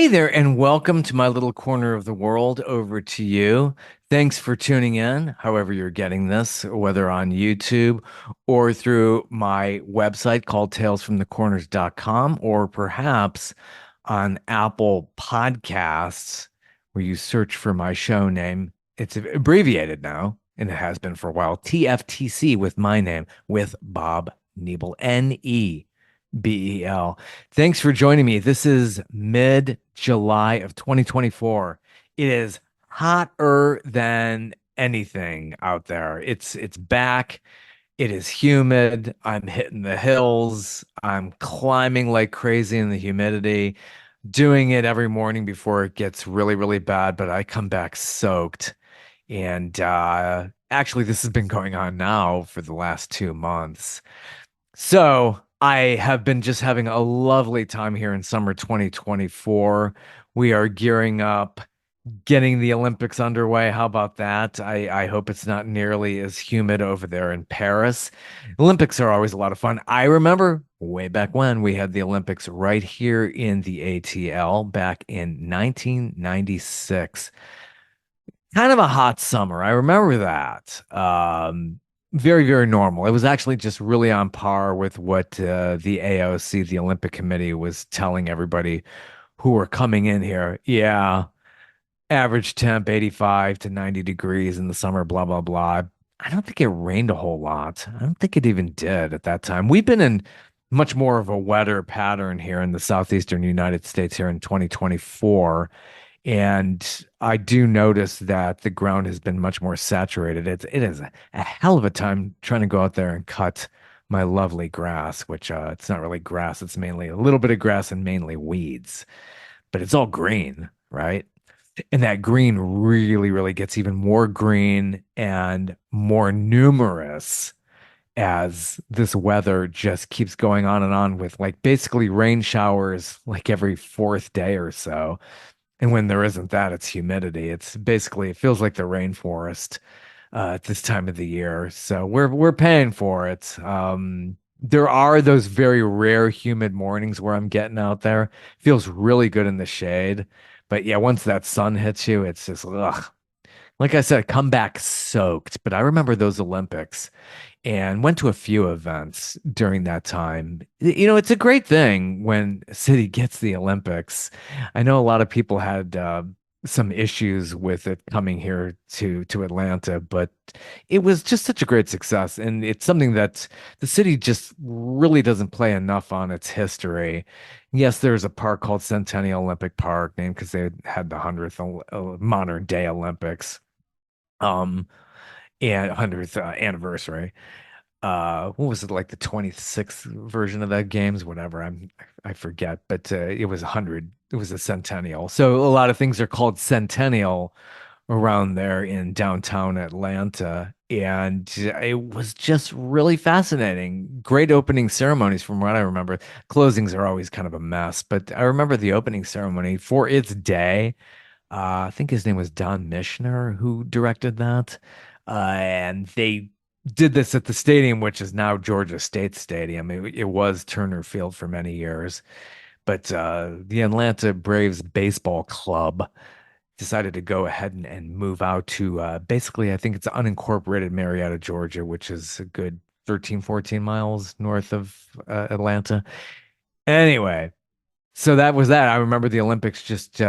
Hey there, and welcome to my little corner of the world. Over to you. Thanks for tuning in, however, you're getting this, whether on YouTube or through my website called talesfromthecorners.com, or perhaps on Apple Podcasts, where you search for my show name. It's abbreviated now, and it has been for a while. TFTC with my name, with Bob Nebel, Nebel. Thanks for joining me. This is mid-July of 2024. It is hotter than anything out there. It's back. It is humid. I'm hitting the hills. I'm climbing like crazy in the humidity, doing it every morning before it gets really, really bad, but I come back soaked. And actually, this has been going on now for the last 2 months. So I have been just having a lovely time here in summer 2024. We are gearing up, getting the Olympics underway. How about that? I hope it's not nearly as humid over there in Paris. Olympics are always a lot of fun. I remember way back when we had the Olympics right here in the ATL back in 1996. Kind of a hot summer. I remember that. Very, very normal. It was actually just really on par with what the AOC, the Olympic Committee, was telling everybody who were coming in here. Yeah, average temp 85 to 90 degrees in the summer, blah, blah, blah. I don't think it rained a whole lot. I don't think it even did at that time. We've been in much more of a wetter pattern here in the southeastern United States here in 2024. And I do notice that the ground has been much more saturated. It is a hell of a time trying to go out there and cut my lovely grass, which it's not really grass. It's mainly a little bit of grass and mainly weeds, but it's all green, right? And that green really, really gets even more green and more numerous as this weather just keeps going on and on with like basically rain showers like every fourth day or so. And when there isn't that, it's humidity. It's basically, it feels like the rainforest at this time of the year. So we're paying for it. There are those very rare humid mornings where I'm getting out there. Feels really good in the shade. But yeah, once that sun hits you, it's just ugh. Like I said, come back soaked. But I remember those Olympics and went to a few events during that time. It's a great thing when a city gets the Olympics. I know a lot of people had some issues with it coming here to Atlanta, but it was just such a great success, and it's something that the city just really doesn't play enough on its history. Yes, there's a park called Centennial Olympic Park, named because they had the 100th modern day Olympics, um, and 100th anniversary. What was it, like the 26th version of that games, whatever, I forget, but it was 100, it was a centennial, so a lot of things are called centennial around there in downtown Atlanta. And it was just really fascinating. Great opening ceremonies from what I remember. Closings are always kind of a mess, but I remember the opening ceremony for its day. I think his name was Don Mishner who directed that. And they did this at the stadium, which is now Georgia State Stadium. It was Turner Field for many years, but the Atlanta Braves Baseball Club decided to go ahead and move out to basically, I think it's unincorporated Marietta, Georgia, which is a good 13, 14 miles north of Atlanta. Anyway, so that was that. I remember the Olympics just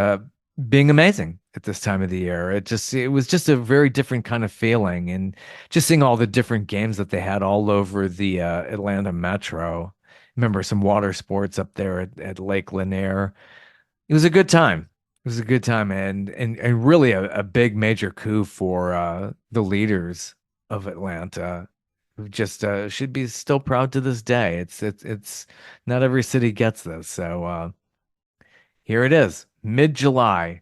being amazing at this time of the year. It was just a very different kind of feeling, and just seeing all the different games that they had all over the Atlanta metro. Remember some water sports up there at Lake Lanier. It was a good time. It was a good time, and really a big major coup for the leaders of Atlanta, who just should be still proud to this day. It's not every city gets this, so here it is, mid-July,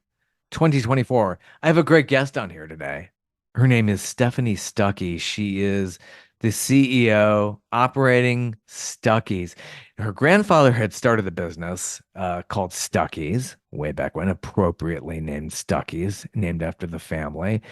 2024. I have a great guest on here today. Her name is Stephanie Stuckey. She is the CEO operating Stuckey's. Her grandfather had started the business called Stuckey's way back when, appropriately named Stuckey's, named after the family.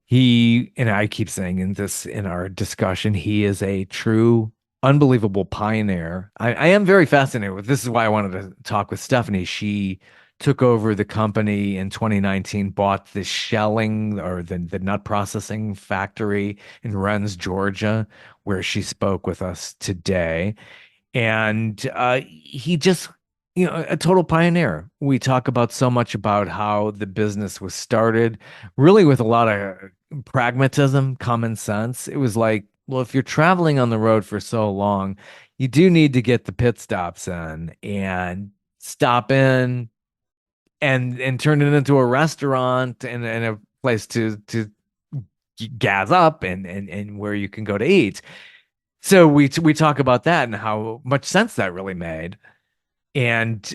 He, and I keep saying in this in our discussion, he is a true, unbelievable pioneer. I am very fascinated with this is why I wanted to talk with Stephanie. She took over the company in 2019, bought the shelling or the nut processing factory in Rennes, Georgia, where she spoke with us today. And he just, a total pioneer. We talk about so much about how the business was started, really with a lot of pragmatism, common sense. It was like, well, if you're traveling on the road for so long, you do need to get the pit stops in and stop in and turn it into a restaurant and a place to gas up and where you can go to eat. So we talk about that and how much sense that really made. And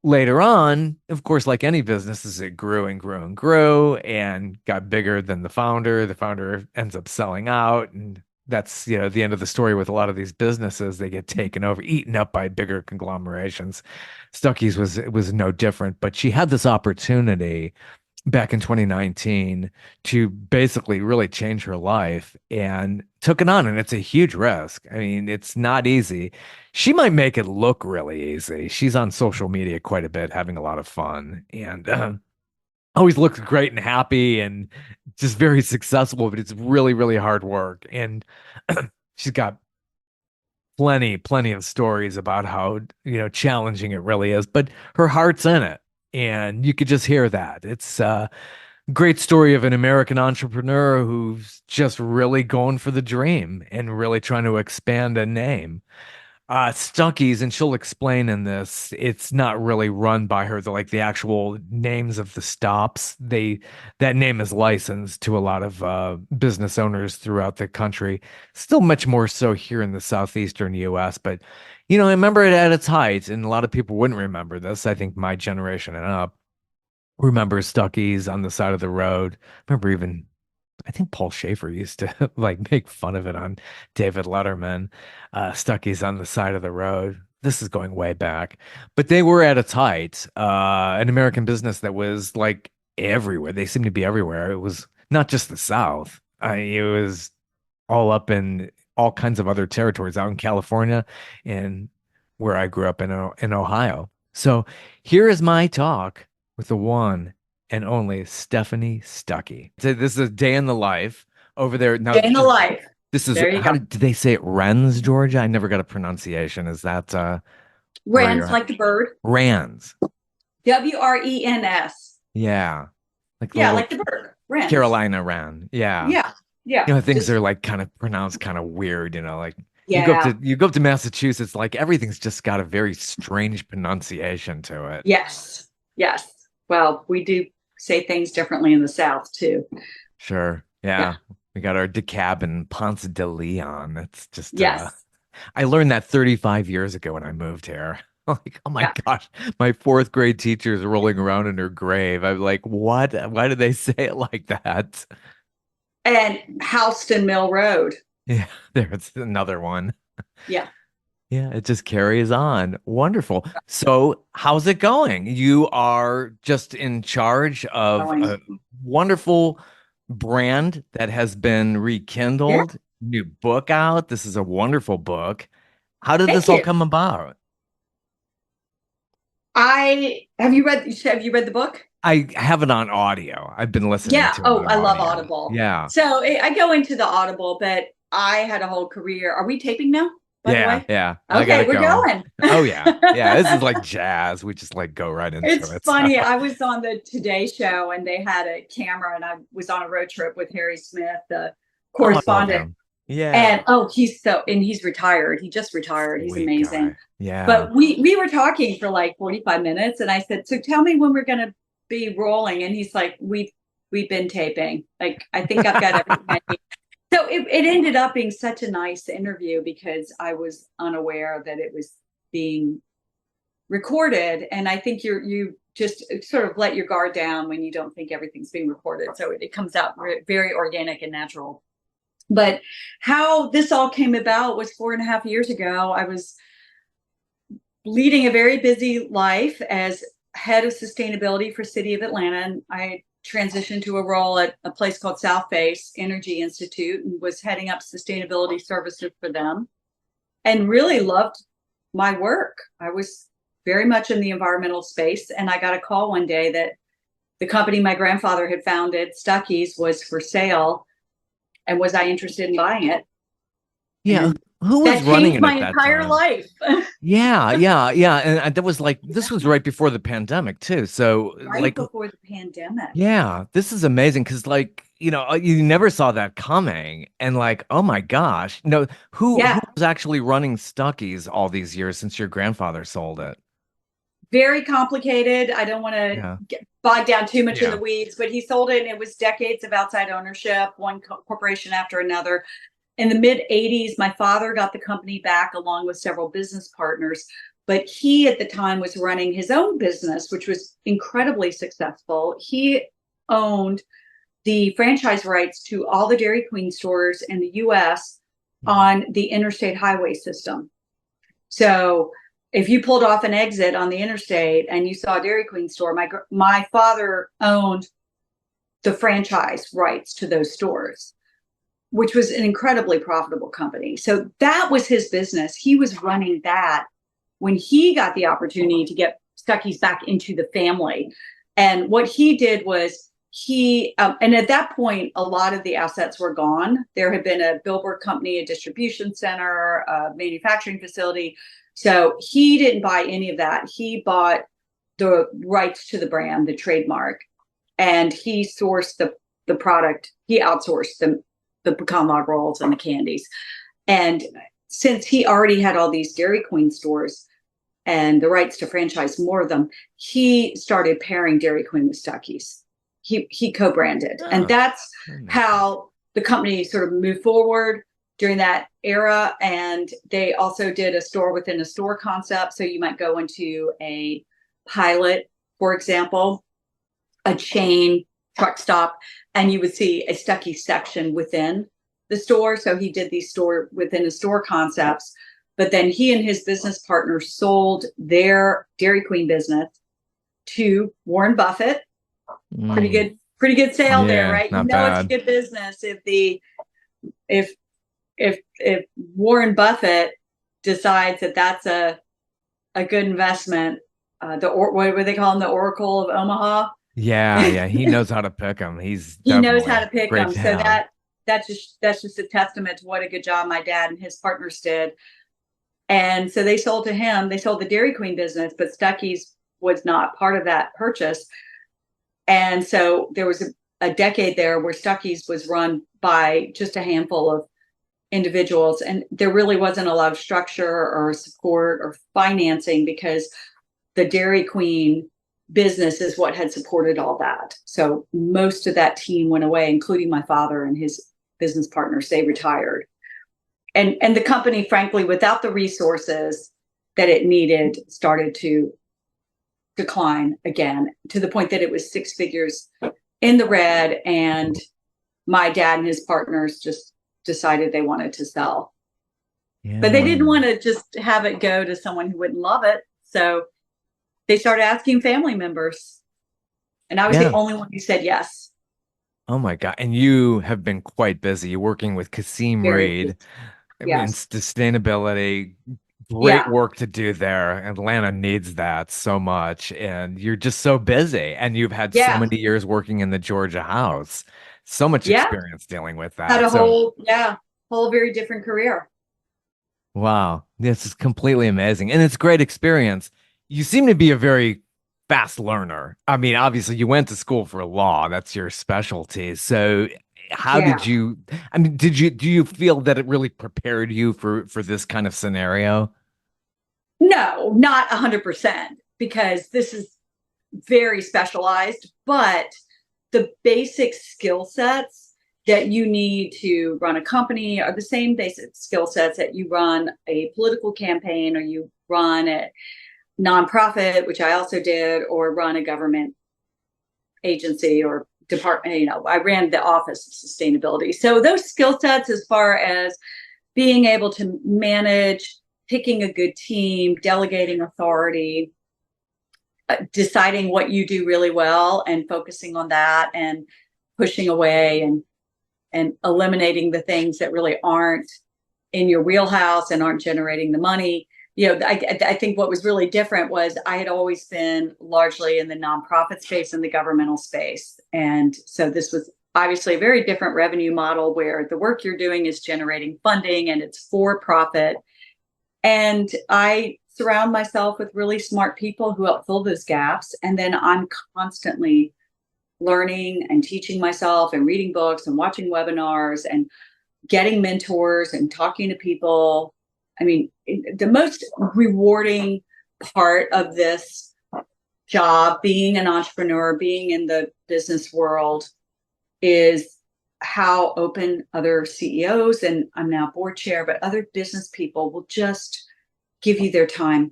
later on, of course, like any businesses, it grew and grew and grew and got bigger than the founder. The founder ends up selling out, and that's, the end of the story with a lot of these businesses. They get taken over, eaten up by bigger conglomerations. Stuckey's was no different, but she had this opportunity back in 2019 to basically really change her life and took it on. And it's a huge risk. I mean, it's not easy. She might make it look really easy. She's on social media quite a bit, having a lot of fun and always looks great and happy and just very successful, but it's really, really hard work. And she's got plenty of stories about how, challenging it really is, but her heart's in it. And you could just hear that. It's great story of an American entrepreneur who's just really going for the dream and really trying to expand a name. Stuckey's, and she'll explain in this, it's not really run by her. Like the actual names of the stops, that name is licensed to a lot of business owners throughout the country. Still much more so here in the southeastern U.S. But I remember it at its height, and a lot of people wouldn't remember this. I think my generation and up remember Stuckey's on the side of the road. Remember even I think Paul Schaefer used to like make fun of it on David Letterman. Stuckey's on the side of the road. This is going way back, but they were at its height. An American business that was like everywhere. They seemed to be everywhere. It was not just the South. It was all up in all kinds of other territories out in California and where I grew up in Ohio. So here is my talk with the one and only Stephanie Stuckey. So this is a day in the life over there. Now, Day in the life. this is There you how go. did they say it? Rennes, Georgia? I never got a pronunciation. Is that where you're Wrens, at? like the bird. Rans. Wrens. Yeah. Like Yeah, little like the bird. Wrens. Carolina Ran. Yeah. Yeah. Yeah. Things Just are like kind of pronounced kind of weird, like yeah. you go up to Massachusetts, like everything's just got a very strange pronunciation to it. Yes. Yes. Well, we do say things differently in the South too. Sure. Yeah. Yeah. We got our DeKalb and Ponce de Leon. It's just Yes. I learned that 35 years ago when I moved here. Like, oh my Yeah. gosh, my fourth grade teacher is rolling around in her grave. I'm like, what? Why did they say it like that? And Houston Mill Road. Yeah, there's another one. Yeah. Yeah, it just carries on. Wonderful. So, how's it going? You are just in charge of Going. a wonderful brand that has been Yeah. rekindled, new book out. This is a wonderful book. How did Thank this all you. come about? I have you read the book? I have it on audio. I've been listening Yeah. to it Oh, on I love audio. Audible. Yeah. So I go into the Audible, but I had a whole career. Are we taping now, by the Yeah, way? yeah. I got Okay, it we're going. going. Oh yeah. Yeah, this is like jazz. We just like go right into It's it. So, funny. I was on the Today Show and they had a camera, and I was on a road trip with Harry Smith, the oh, I love correspondent. him. Yeah. And he's retired. He just retired. He's Sweet amazing. guy. Yeah. But we were talking for like 45 minutes, and I said, "So tell me when we're going to be rolling." And he's like, "We've been taping. Like, I think I've got everything I need." So it ended up being such a nice interview because I was unaware that it was being recorded. And I think you just sort of let your guard down when you don't think everything's being recorded. So it comes out very organic and natural. But how this all came about was 4.5 years ago. I was leading a very busy life as head of sustainability for City of Atlanta. And I transitioned to a role at a place called South Face Energy Institute and was heading up sustainability services for them and really loved my work. I was very much in the environmental space. And I got a call one day that the company my grandfather had founded, Stuckey's, was for sale. And was I interested in buying it? Yeah. And Who was that running changed it my at that entire time? life. Yeah. And that was like, this was right before the pandemic too. So Right like, before the pandemic. yeah, this is amazing because like, you never saw that coming. And like, oh my gosh. No, who Yeah, was actually running Stuckey's all these years since your grandfather sold it? very complicated. I don't want to Yeah. get bogged down too much in the Yeah. weeds, but he sold it and it was decades of outside ownership, one corporation after another. In the mid 80s, my father got the company back along with several business partners. But he at the time was running his own business, which was incredibly successful. He owned the franchise rights to all the Dairy Queen stores in the US on the interstate highway system. So if you pulled off an exit on the interstate and you saw a Dairy Queen store, my father owned the franchise rights to those stores, which was an incredibly profitable company. So that was his business. He was running that when he got the opportunity to get Stuckey's back into the family. And what he did was and at that point, a lot of the assets were gone. There had been a billboard company, a distribution center, a manufacturing facility. So he didn't buy any of that. He bought the rights to the brand, the trademark, and he sourced the product. He outsourced the pecan log rolls and the candies. And since he already had all these Dairy Queen stores and the rights to franchise more of them, he started pairing Dairy Queen with Stuckey's. He co-branded. And Oh, that's that makes sense. how the company sort of moved forward during that era. And they also did a store within a store concept. So you might go into a Pilot, for example, a chain truck stop, and you would see a Stuckey section within the store. So he did these store within a store concepts. But then he and his business partner sold their Dairy Queen business to Warren Buffett. Mm, Pretty good sale there, yeah, right? You not know it's bad. good business if if Warren Buffett decides that that's a good investment. What do they call him? The Oracle of Omaha. Yeah. He knows how to pick them. He's He knows how definitely to pick great them. to So have. that's just a testament to what a good job my dad and his partners did. And so they sold to him. They sold the Dairy Queen business, but Stuckey's was not part of that purchase. And so there was a decade there where Stuckey's was run by just a handful of individuals, and there really wasn't a lot of structure or support or financing because the Dairy Queen business is what had supported all that. So most of that team went away, including my father and his business partners. They retired. And the company, frankly, without the resources that it needed, started to decline again to the point that it was six figures in the red. And my dad and his partners just decided they wanted to sell. But they Yeah. didn't want to just have it go to someone who wouldn't love it. So they started asking family members. And I was the Yeah. only one who said yes. Oh my God. And you have been quite busy. You're working with Kasim Very Reed. yes. I mean, Yes. sustainability, great Yeah. work to do there. Atlanta needs that so much. And you're just so busy. And you've had so Yeah. many years working in the Georgia house, so much Yeah. experience dealing with Had that. a So, whole very different career. wow, this is completely amazing. And it's great experience. You seem to be a very fast learner. I mean, obviously, you went to school for law, that's your specialty. So, how did Yeah. you, I mean, do you feel that it really prepared you for this kind of scenario? No, not 100% because this is very specialized, but the basic skill sets that you need to run a company are the same basic skill sets that you run a political campaign or you run a nonprofit, which I also did, or run a government agency or department. I ran the Office of Sustainability. So those skill sets, as far as being able to manage, picking a good team, delegating authority, deciding what you do really well and focusing on that and pushing away and eliminating the things that really aren't in your wheelhouse and aren't generating the money. I think what was really different was I had always been largely in the nonprofit space and the governmental space. And so this was obviously a very different revenue model where the work you're doing is generating funding and it's for profit. And I surround myself with really smart people who help fill those gaps. And then I'm constantly learning and teaching myself and reading books and watching webinars and getting mentors and talking to people. I mean, the most rewarding part of this job, being an entrepreneur, being in the business world, is how open other CEOs, and I'm now board chair, but other business people will just give you their time.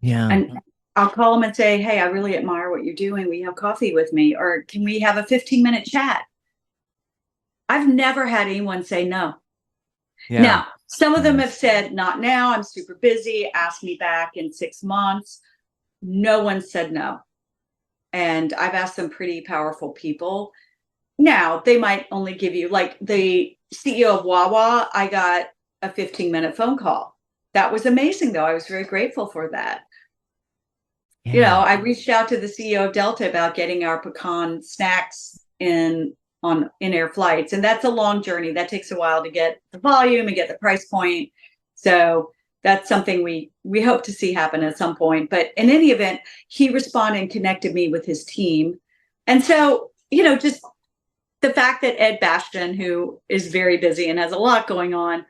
Yeah. And I'll call them and say, hey, I really admire what you're doing. Will you have coffee with me? Or can we have a 15-minute chat? I've never had anyone say no. Yeah. Now, some of them have Nice. said, not now, I'm super busy, ask me back in 6 months. No one said no. And I've asked some pretty powerful people. Now, they might only give you, like the CEO of Wawa, I got a 15-minute phone call. That was amazing, though. I was very grateful for that. Yeah. I reached out to the CEO of Delta about getting our pecan snacks on in-air flights, and that's a long journey. That takes a while to get the volume and get the price point. So that's something we hope to see happen at some point. But in any event, he responded and connected me with his team. And so, just the fact that Ed Bastian, who is very busy and has a lot going on,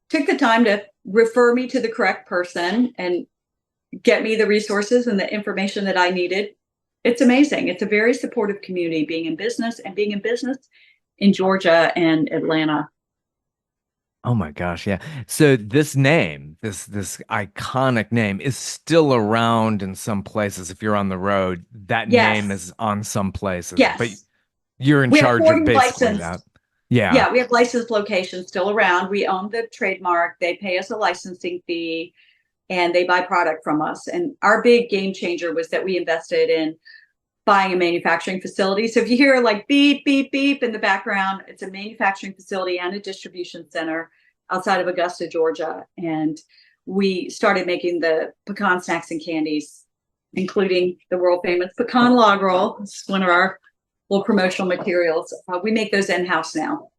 took the time to refer me to the correct person and get me the resources and the information that I needed. It's amazing. It's a very supportive community being in business in Georgia and Atlanta. Oh my gosh, yeah. So this name, this iconic name is still around in some places. If you're on the road, that name Yes. is on some places, but Yes. you're in We have charge of 40 basically that. licensed. Yeah. Yeah, we have licensed locations still around. We own the trademark. They pay us a licensing fee and they buy product from us. And our big game changer was that we invested in buying a manufacturing facility. So if you hear like beep, beep, beep in the background, it's a manufacturing facility and a distribution center outside of Augusta, Georgia. And we started making the pecan snacks and candies, including the world famous pecan log roll. It's one of our little promotional materials. We make those in-house now.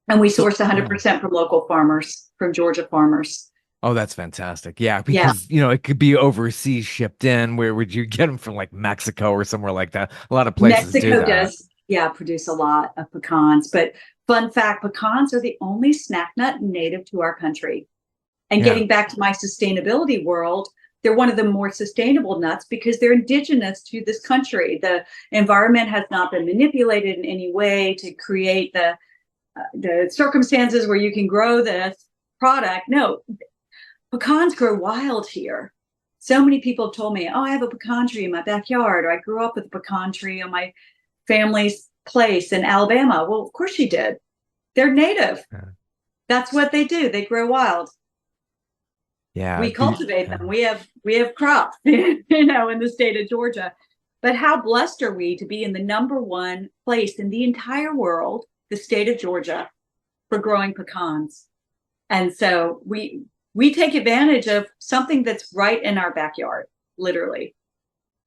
And we So, source oh, 100% from local farmers, from Georgia farmers. oh, that's fantastic. Yeah, Yeah. because it could be overseas shipped in. Where would you get them from, like Mexico or somewhere like that? A lot of places do Mexico that. does, yeah, produce a lot of pecans. But fun fact, pecans are the only snack nut native to our country. And Yeah. getting back to my sustainability world, they're one of the more sustainable nuts because they're indigenous to this country. The environment has not been manipulated in any way to create the circumstances where you can grow this product. No, pecans grow wild here. So many people have told me, oh, I have a pecan tree in my backyard, or I grew up with a pecan tree on my family's place in Alabama. Well, of course you did. They're native. Yeah. That's what they do. They grow wild. Yeah. We cultivate them. We have crops, in the state of Georgia. But how blessed are we to be in the number one place in the entire world, the state of Georgia, for growing pecans? And so we take advantage of something that's right in our backyard, literally.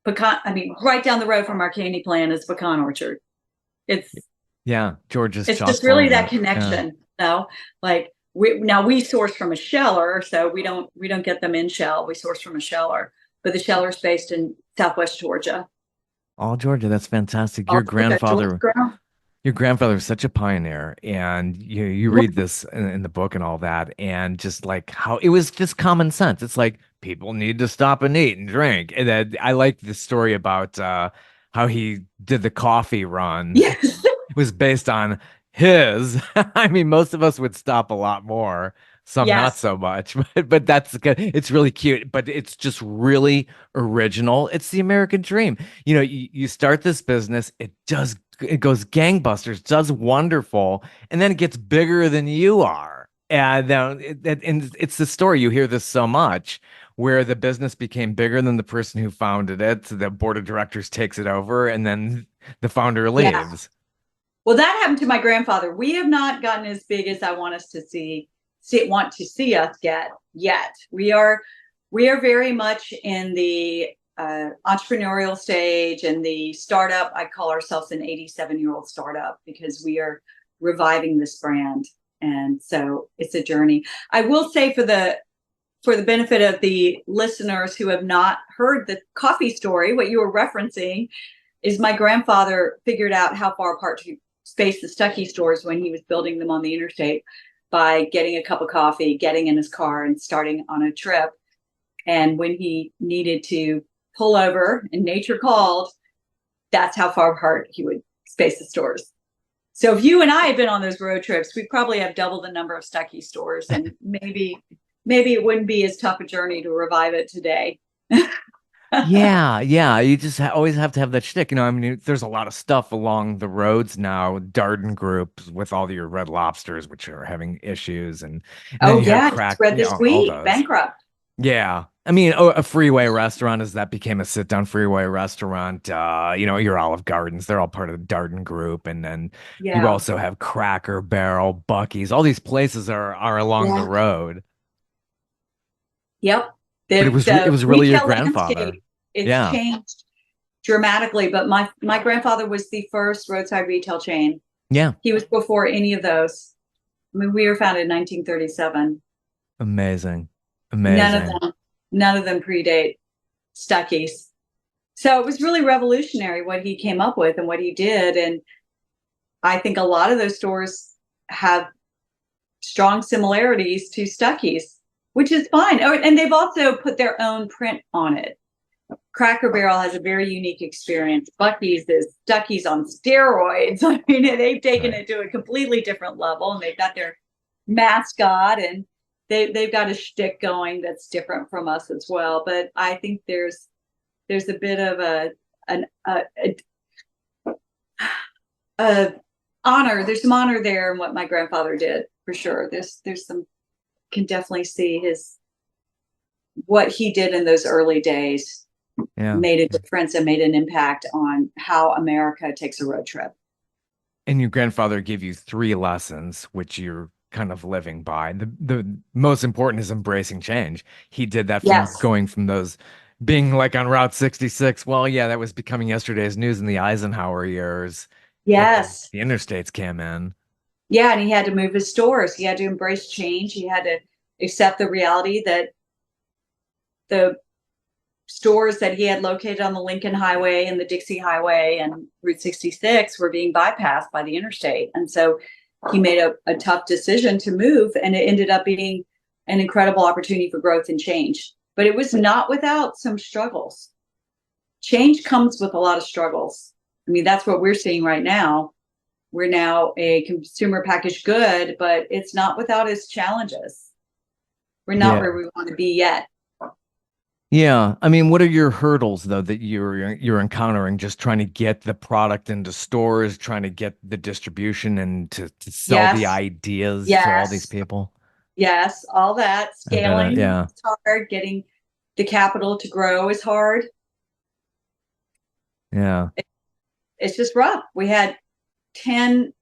Pecan, I mean, right down the road from our candy plant is pecan orchard. It's Yeah. Georgia's it's chock just full really of that it. Yeah. connection, like we source from a sheller, so we don't get them in shell. We source from a sheller, but the sheller's based in Southwest Georgia. All Georgia. That's fantastic. All Georgia, Georgia ground. Your grandfather was such a pioneer, and you read this in the book and all that, and just like how it was just common sense. It's like people need to stop and eat and drink. And then I like the story about how he did the coffee run. Yes, It was based on his. I mean, most of us would stop a lot more, some not yes, so much, but that's good. It's really cute, but it's just really original. It's the American dream. You start this business, it goes gangbusters, does wonderful, and then it gets bigger than you are. And then and it's the story. You hear this so much where the business became bigger than the person who founded it. The board of directors takes it over, and then the founder yeah. leaves. Well, that happened to my grandfather. We have not gotten as big as I want to see us get yet. We are. We are very much in the entrepreneurial stage and the startup. I call ourselves an 87-year-old startup because we are reviving this brand. And so it's a journey. I will say for the benefit of the listeners who have not heard the coffee story, what you were referencing is my grandfather figured out how far apart to space the Stuckey stores when he was building them on the interstate by getting a cup of coffee, getting in his car and starting on a trip. And when he needed to pull over and nature called, that's how far apart he would space the stores. So if you and I had been on those road trips, we probably have double the number of Stuckey stores, and maybe it wouldn't be as tough a journey to revive it today. Yeah, yeah. You just always have to have that shtick. I mean, there's a lot of stuff along the roads now, Darden Group with all your Red Lobsters, which are having issues, and then Oh you have yeah, just crack, read this all week, those. bankrupt. Yeah. I mean, a freeway restaurant as that became a sit-down freeway restaurant. Your Olive Gardens, they're all part of the Darden Group. And then you Yeah, also have Cracker Barrel, Bucky's. All these places are along the yeah, road. yep. But it The was really your retail grandfather. landscape, it's Yeah. changed dramatically. But my grandfather was the first roadside retail chain. Yeah. He was before any of those. I mean, we were founded in 1937. Amazing. None of Amazing. them, none of them predate Stuckey's. So it was really revolutionary what he came up with and what he did. And I think a lot of those stores have strong similarities to Stuckey's, which is fine. Oh, and they've also put their own print on it. Cracker Barrel has a very unique experience. Bucky's is Stuckey's on steroids. I mean, they've taken Right. it to a completely different level, and they've got their mascot, and they've got a shtick going that's different from us as well. But I think there's a bit of a honor. There's some honor there in what my grandfather did for sure. There's some, can definitely see his what he did in those early days Yeah. made a difference and made an impact on how America takes a road trip. And your grandfather gave you three lessons, which you're kind of living by. The most important is embracing change. He did that from Yes. going from those being like on Route 66. Well, yeah, that was becoming yesterday's news in the Eisenhower years. And then Yes. the interstates came in. Yeah. And he had to move his stores. He had to embrace change. He had to accept the reality that the stores that he had located on the Lincoln Highway and the Dixie Highway and Route 66 were being bypassed by the interstate. And so he made a tough decision to move, and it ended up being an incredible opportunity for growth and change. But it was not without some struggles. Change comes with a lot of struggles. I mean, that's what we're seeing right now. We're now a consumer packaged good, but it's not without its challenges. We're not Yeah. where we want to be yet. Yeah. I mean, what are your hurdles though that you're encountering just trying to get the product into stores, trying to get the distribution and to sell the Yes, ideas to all these yes, people? yes. All that I bet scaling yeah. is hard. Getting the capital to grow is hard. Yeah. It's just rough. We had 10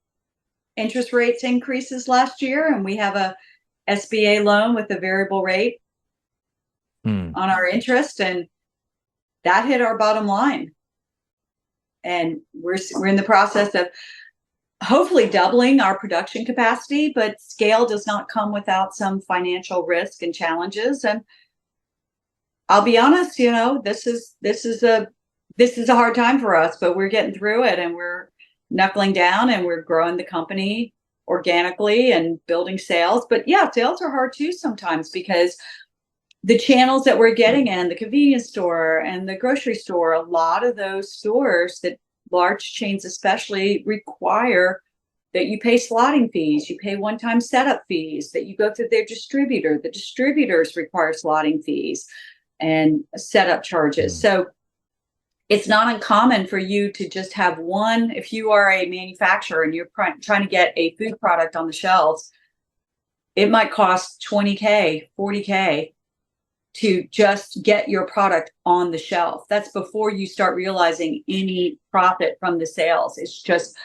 interest rates increases last year, and we have a SBA loan with a variable rate Hmm. on our interest, and that hit our bottom line. And we're in the process of hopefully doubling our production capacity, but scale does not come without some financial risk and challenges. And I'll be honest, this is a hard time for us, but we're getting through it, and we're knuckling down, and we're growing the company organically and building sales. But yeah, sales are hard too sometimes because the channels that we're getting in, the convenience store and the grocery store, a lot of those stores, that large chains especially, require that you pay slotting fees, you pay one-time setup fees, that you go through their distributor. The distributors require slotting fees and setup charges. Hmm. So it's not uncommon for you to just have one. If you are a manufacturer and you're trying to get a food product on the shelves, it might cost 20K, 40K to just get your product on the shelf. That's before you start realizing any profit from the sales. It's just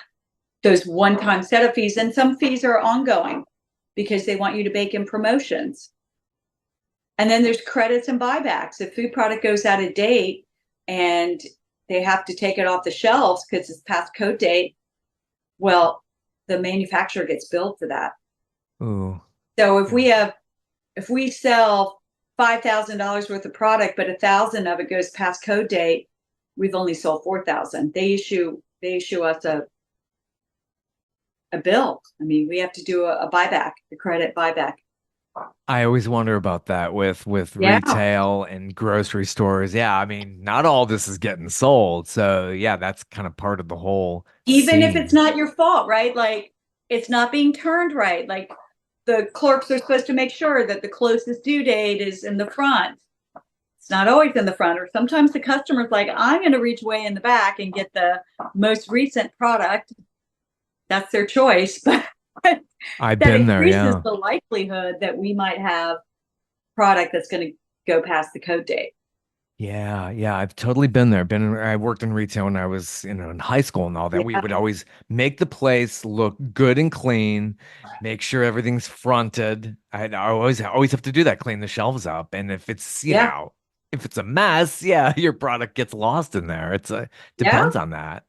those one-time setup fees, and some fees are ongoing because they want you to bake in promotions. And then there's credits and buybacks. If food product goes out of date and they have to take it off the shelves because it's past code date, well, the manufacturer gets billed for that. Ooh. So Yeah. if we sell $5,000 worth of product, but 1,000 of it goes past code date, we've only sold 4,000. They issue us a bill. I mean, we have to do a buyback, a credit buyback. I always wonder about that with Yeah. retail and grocery stores. Yeah, I mean, not all this is getting sold. So yeah, that's kind of part of the whole Even if it's scene. not your fault, right? Like it's not being turned right. Like the clerks are supposed to make sure that the closest due date is in the front. It's not always in the front, or sometimes the customer's like, I'm going to reach way in the back and get the most recent product. That's their choice, but I've that been there, increases yeah. the likelihood that we might have product that's going to go past the code date. Yeah, yeah, I've totally been there. I worked in retail when I was, in high school and all that. We Yeah, would always make the place look good and clean, make sure everything's fronted. I always have to do that, clean the shelves up. And if it's, yeah, if it's a mess, yeah, your product gets lost in there. yeah. Depends on that.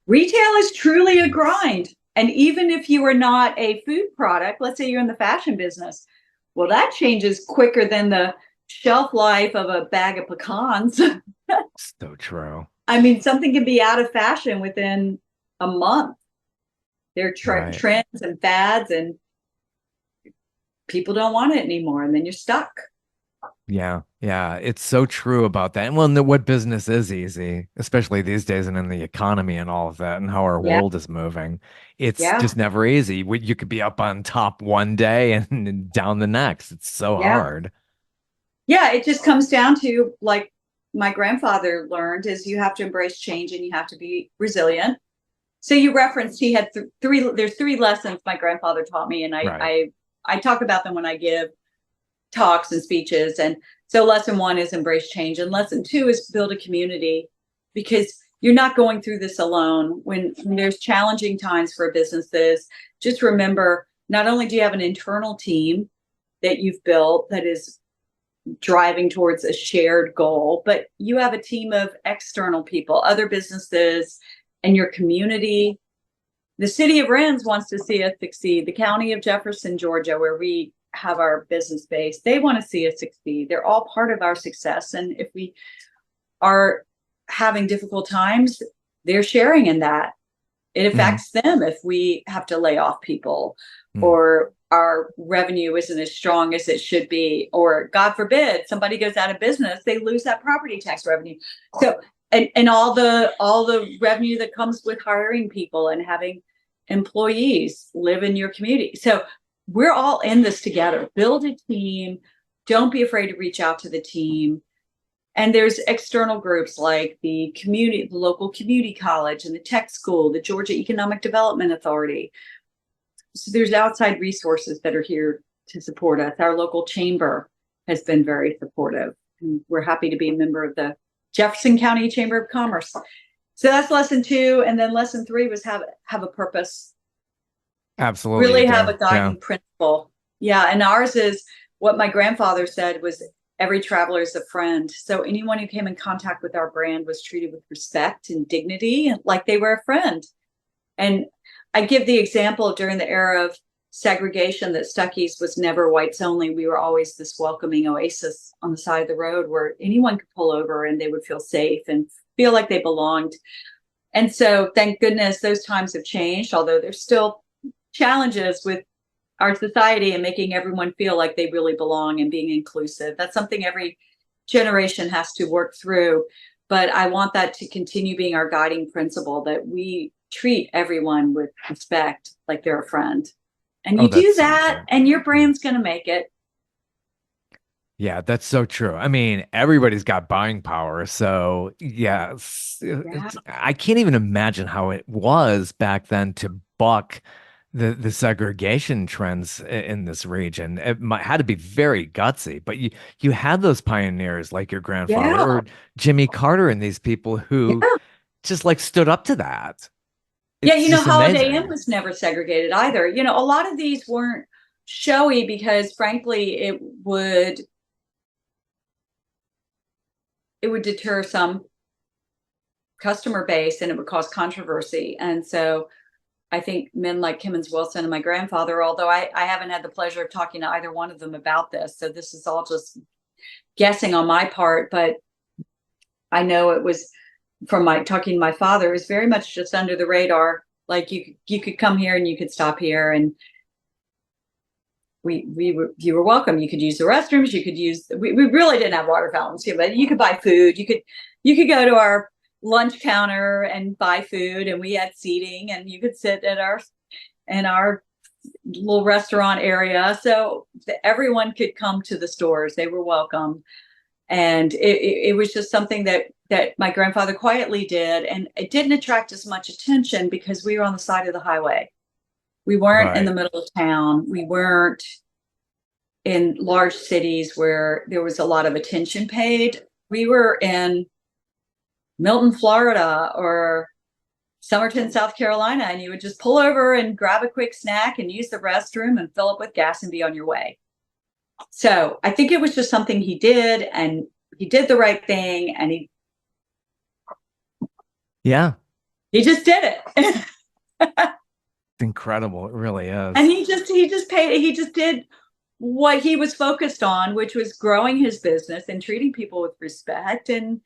Retail is truly a grind. And even if you are not a food product, let's say you're in the fashion business, well, that changes quicker than the shelf life of a bag of pecans. So true. I mean, something can be out of fashion within a month. There are Right. trends and fads, and people don't want it anymore. And then you're stuck. Yeah, yeah, it's so true about that. And well, what business is easy, especially these days and in the economy and all of that and how our Yeah, world is moving. It's yeah, just never easy. You could be up on top one day and down the next. It's so yeah. hard. Yeah, it just comes down to like my grandfather learned is you have to embrace change and you have to be resilient. So you referenced he had three. There's three lessons my grandfather taught me, and Right. I talk about them when I give talks and speeches. And so lesson one is embrace change, and lesson two is build a community, because you're not going through this alone. When there's challenging times for businesses, just remember not only do you have an internal team that you've built that is driving towards a shared goal, but you have a team of external people, other businesses, and your community. The city of Rennes wants to see us succeed. The county of Jefferson, Georgia, where we have our business base, they want to see us succeed. They're all part of our success. And if we are having difficult times, they're sharing in that. It Hmm. affects them if we have to lay off people, Hmm. or our revenue isn't as strong as it should be, or God forbid somebody goes out of business, they lose that property tax revenue. So and all the revenue that comes with hiring people and having employees live in your community. So we're all in this together. Build a team. Don't be afraid to reach out to the team. And there's external groups like the local community college and the tech school, the Georgia Economic Development Authority. So there's outside resources that are here to support us. Our local chamber has been very supportive. And we're happy to be a member of the Jefferson County Chamber of Commerce. So that's lesson two. And then lesson three was have a purpose, Absolutely, you really have do. a Yeah. guiding principle. Yeah. And ours is what my grandfather said was every traveler is a friend. So anyone who came in contact with our brand was treated with respect and dignity, and like they were a friend. And I give the example during the era of segregation that Stuckey's was never whites only. We were always this welcoming oasis on the side of the road where anyone could pull over and they would feel safe and feel like they belonged. And so thank goodness those times have changed, although there's still challenges with our society and making everyone feel like they really belong and being inclusive. That's something every generation has to work through. But I want that to continue being our guiding principle, that we treat everyone with respect like they're a friend. And Oh, you that's do so that, true. and your Yeah. brand's going to make it. Yeah, that's so true. I mean, everybody's got buying power. So, yes, Yeah. I can't even imagine how it was back then to buck the segregation trends in this region. Had to be very gutsy, but you had those pioneers like your grandfather Yeah. or Jimmy Carter and these people who Yeah. just like stood up to that. Yeah. It's just Holiday Inn amazing. was never segregated either. A lot of these weren't showy because, frankly, it would it would deter some customer base and it would cause controversy. And so I think men like Kimmons Wilson and my grandfather, although I haven't had the pleasure of talking to either one of them about this, so this is all just guessing on my part, but I know it was from my talking to my father, it was very much just under the radar. Like you could come here and you could stop here, and you were welcome. You could use the restrooms. You could use. We really didn't have water fountains here, but you could buy food. You could go to our lunch counter and buy food, and we had seating, and you could sit at our little restaurant area, so everyone could come to the stores. They were welcome, and it was just something that my grandfather quietly did, and it didn't attract as much attention because we were on the side of the highway. We weren't in the Right. middle of town. We weren't in large cities where there was a lot of attention paid. We were in Milton, Florida, or Somerton, South Carolina, and you would just pull over and grab a quick snack and use the restroom and fill up with gas and be on your way. So I think it was just something he did, and he did the right thing, and Yeah. he just did it. It's incredible. It really And is. he just did what he was focused on, which was growing his business and treating people with respect. And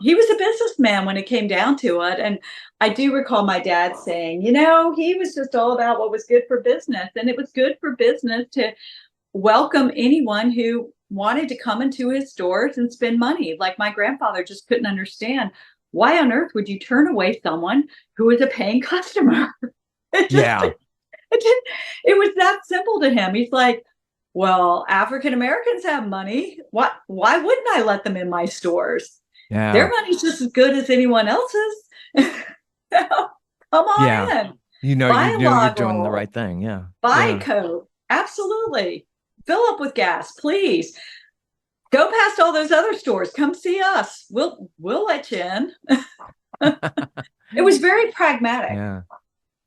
he was a businessman when it came down to it. And I do recall my dad saying, he was just all about what was good for business. And it was good for business to welcome anyone who wanted to come into his stores and spend money. Like my grandfather just couldn't understand, why on earth would you turn away someone who is a paying customer? It just Yeah. it was that simple to him. He's like, well, African Americans have money. Why wouldn't I let them in my stores? Their Yeah. money's just as good as anyone else's. Come Yeah. on in. You Buy a know you're log doing the roll. right thing. Yeah. Buy a Yeah. coat. Absolutely. Fill up with gas, please. Go past all those other stores. Come see us. We'll let you in. It was very pragmatic. Yeah.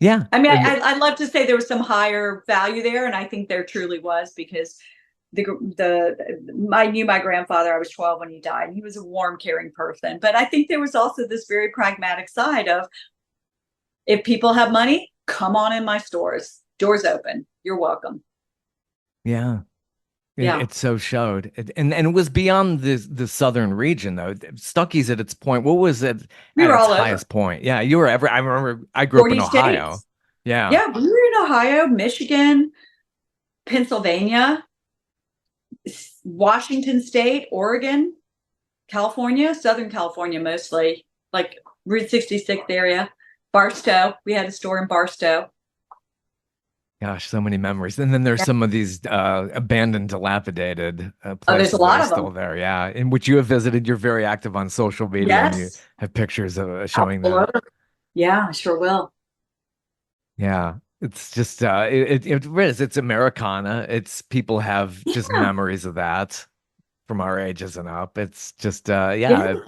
Yeah. I mean, And I'd love to say there was some higher value there, and I think there truly was, because I knew my grandfather. I was 12 when he died. He was a warm, caring person, but I think there was also this very pragmatic side of, if people have money, come on in my stores. Doors open. You're welcome. yeah. Yeah, It so showed, and it was beyond the southern region though. Stuckey's at its point. What was it we at were its all over highest point? Yeah, you were ever. I remember I grew up in 40 Ohio. states. Yeah, Yeah, we were in Ohio, Michigan, Pennsylvania, Washington State, Oregon, California, Southern California mostly, like Route 66 area. Barstow. We had a store in Barstow. gosh, so many memories. And then there's Yeah. some of these abandoned, dilapidated Oh, there's a places that lot are of still them. there. Yeah, in which you have visited. You're very active on social media, and you Yes. have pictures of All showing that. over. Yeah, I sure will. Yeah, it's just it is. It's Americana. It's people have just Yeah. memories of that from our ages and up. It's just Yeah. yeah, It's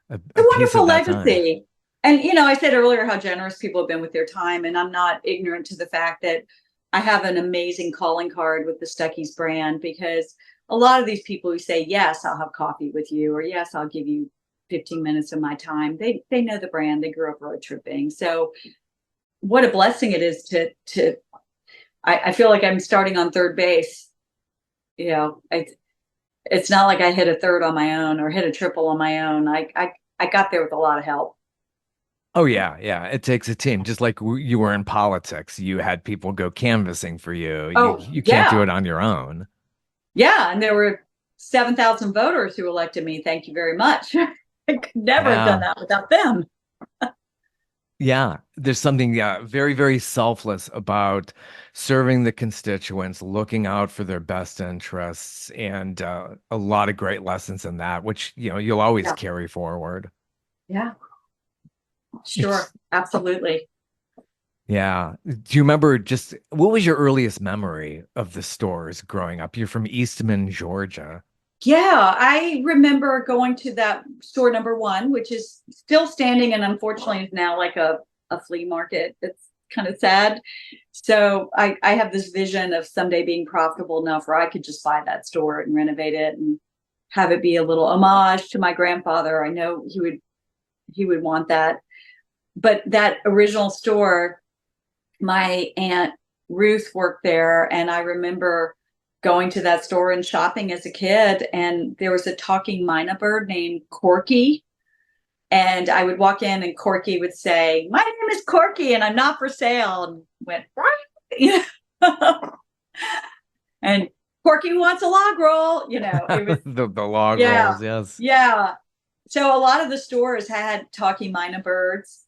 a a piece of wonderful that time. legacy. And, I said earlier how generous people have been with their time. And I'm not ignorant to the fact that I have an amazing calling card with the Stuckey's brand, because a lot of these people who say, yes, I'll have coffee with you, or yes, I'll give you 15 minutes of my time, they know the brand. They grew up road tripping. So what a blessing it is to I feel like I'm starting on third base. You know, it's not like I hit a third on my own or hit a triple on my own. I got there with a lot of help. Oh yeah, yeah. It takes a team. Just like you were in politics, you had people go canvassing for you. Oh, You can't do yeah. it on your own. Yeah. And there were 7,000 voters who elected me. Thank you very much. I could never have done Yeah. that without them. Yeah, there's something, yeah, very, very selfless about serving the constituents, looking out for their best interests, and a lot of great lessons in that, which, you'll always Yeah. carry forward. Yeah. Sure. It's, Absolutely. yeah. Do you remember just what was your earliest memory of the stores growing up? You're from Eastman, Georgia. Yeah, I remember going to that store number one, which is still standing and unfortunately is now like a flea market. It's kind of sad. So I have this vision of someday being profitable enough where I could just buy that store and renovate it and have it be a little homage to my grandfather. I know he would want that. But that original store, my aunt Ruth worked there, and I remember going to that store and shopping as a kid. And there was a talking mynah bird named Corky, and I would walk in, and Corky would say, "My name is Corky, and I'm not for sale." And went, you know, and Corky wants a log roll. It was The log yeah, rolls, yes. yeah. So a lot of the stores had talking mynah birds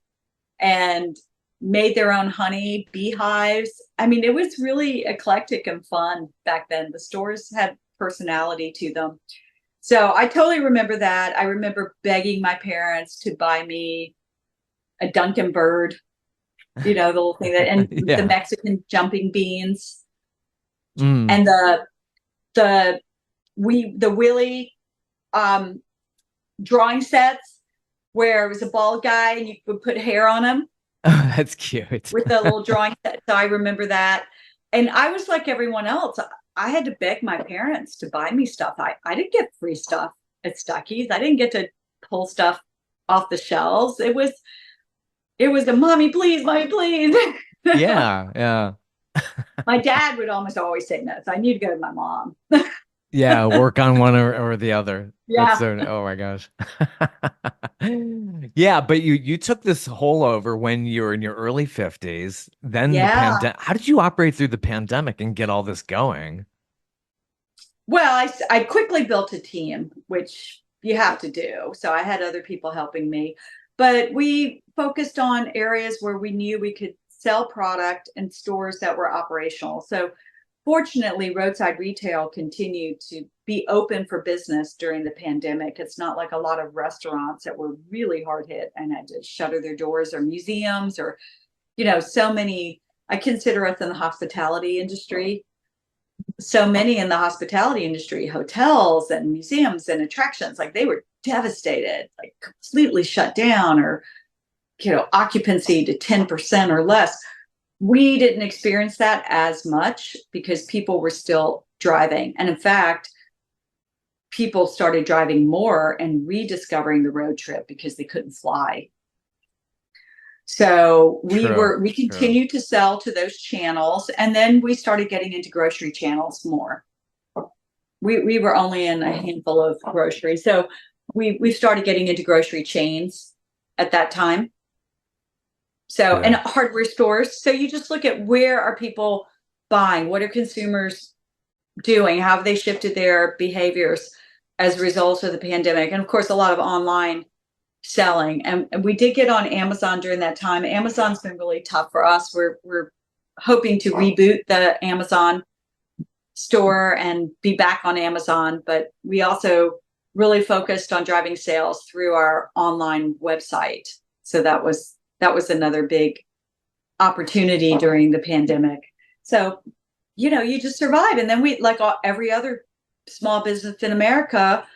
and made their own honey beehives. I mean, it was really eclectic and fun back then. The stores had personality to them. So I totally remember that. I remember begging my parents to buy me a Duncan bird, the little thing and the Yeah. Mexican jumping beans Mm. and the the Willie um, drawing sets where it was a bald guy and you would put hair on him Oh, that's cute. with the little drawing set. So I remember that. And I was like everyone else. I had to beg my parents to buy me stuff. I didn't get free stuff at Stuckey's. I didn't get to pull stuff off the shelves. It was a mommy, please. Yeah, yeah. My dad would almost always say no. So I need to go to my mom. Yeah, work on one or the other. That's Yeah. so, oh my gosh. Yeah, but you took this hole over when you were in your early 50s, then the Yeah. pandemic. How did you operate through the pandemic and get all this going? Well, I quickly built a team, which you have to do. So I had other people helping me, but we focused on areas where we knew we could sell product and stores that were operational. So fortunately, roadside retail continued to be open for business during the pandemic. It's not like a lot of restaurants that were really hard hit and had to shutter their doors, or museums, or, so many. I consider us in the hospitality industry. So many in the hospitality industry, hotels and museums and attractions, like they were devastated, like completely shut down, or, occupancy to 10% or less. We didn't experience that as much because people were still driving. And in fact, people started driving more and rediscovering the road trip because they couldn't fly. So True, we true. continued to sell to those channels, and then we started getting into grocery channels more. We were only in a handful of groceries, so we started getting into grocery chains at that time. So, and Good. hardware stores. So you just look at, where are people buying? What are consumers doing? How have they shifted their behaviors as a result of the pandemic? And of course, a lot of online selling. And we did get on Amazon during that time. Amazon's been really tough for us. We're hoping to reboot the Amazon store and be back on Amazon, but we also really focused on driving sales through our online website. So that was another big opportunity during the pandemic. So, you just survive. And then we, like every other small business in America,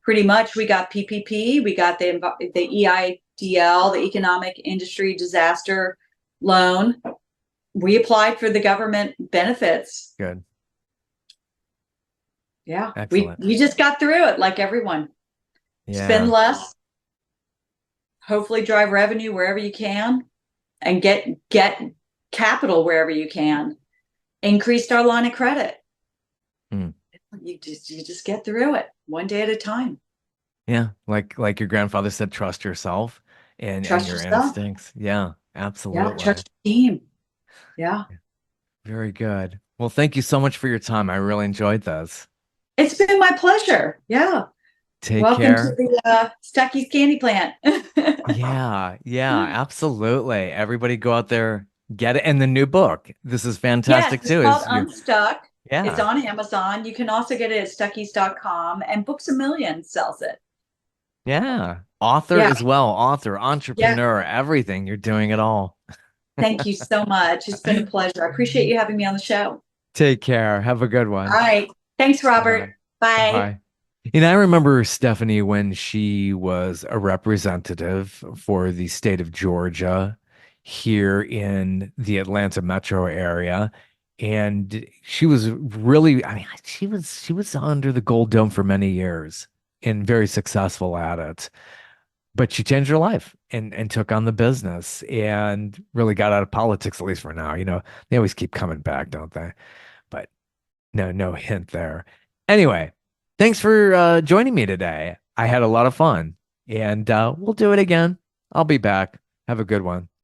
pretty much we got PPP, we got the EIDL, the Economic Industry Disaster Loan. We applied for the government benefits. Good. Yeah, we Excellent. we just got through it like everyone. Spend Yeah. less, hopefully drive revenue wherever you can, and get capital wherever you can. Increased our line of credit. Mm. You just get through it one day at a time. Yeah. Like your grandfather said, trust yourself and Trust your yourself. instincts. Yeah, Yeah, absolutely. trust your team. Yeah. Very good. Well, thank you so much for your time. I really enjoyed this. It's been my pleasure. Yeah. Take Welcome to care. the Stuckey's Candy Plant. Yeah, yeah, absolutely. Everybody go out there, get it. And the new book. This is Yes, fantastic it's too. called Is you Unstuck. It's Yeah. on Amazon. You can also get it at Stuckeys.com, and Books a Million sells it. Yeah. Author Yeah. as well. Author, Yeah. entrepreneur, everything. You're doing it all. Thank you so much. It's been a pleasure. I appreciate you having me on the show. Take care. Have a good All one. right. Thanks, Robert. Bye. Bye. Bye. And I remember Stephanie when she was a representative for the state of Georgia here in the Atlanta metro area. And she was really, I mean, she was under the gold dome for many years and very successful at it. But she changed her life and took on the business and really got out of politics, at least for now. They always keep coming back, don't they? But no hint there. Anyway, thanks for joining me today. I had a lot of fun, and we'll do it again. I'll be back. Have a good one.